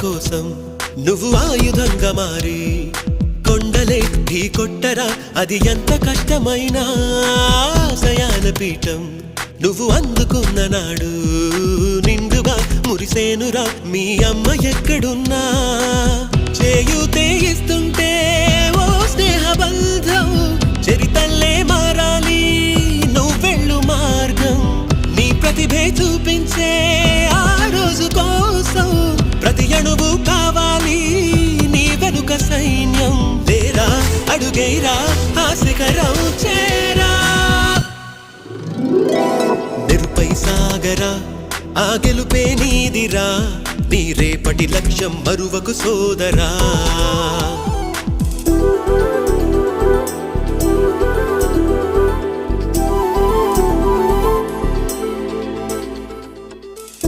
కోసం నువ్వు ఆయుధంగా మారి కొండలే ఢీ కొట్టరా అది ఎంత కష్టమైనా ఆశయాల పీఠం నువ్వు అందుకున్న నాడు నిండుగా మురిసేనురా మీ అమ్మ ఎక్కడున్నా చేయూతే ఇస్తుంటే ఓ స్నేహ బంధం చరితల్లే మారాలి నువ్వెళ్ళు మార్గం నీ ప్రతిభే చూపించే ఆ రోజు కోసం ప్రతి అణువు కావాలి నీ వెనుక సైన్యం లేరా అడుగేరా ఆ శిఖరం చేరా నిరుపై సాగరా ఆ గెలుపే నీదిరా నీ రేపటి లక్ష్యం మరువకు సోదరా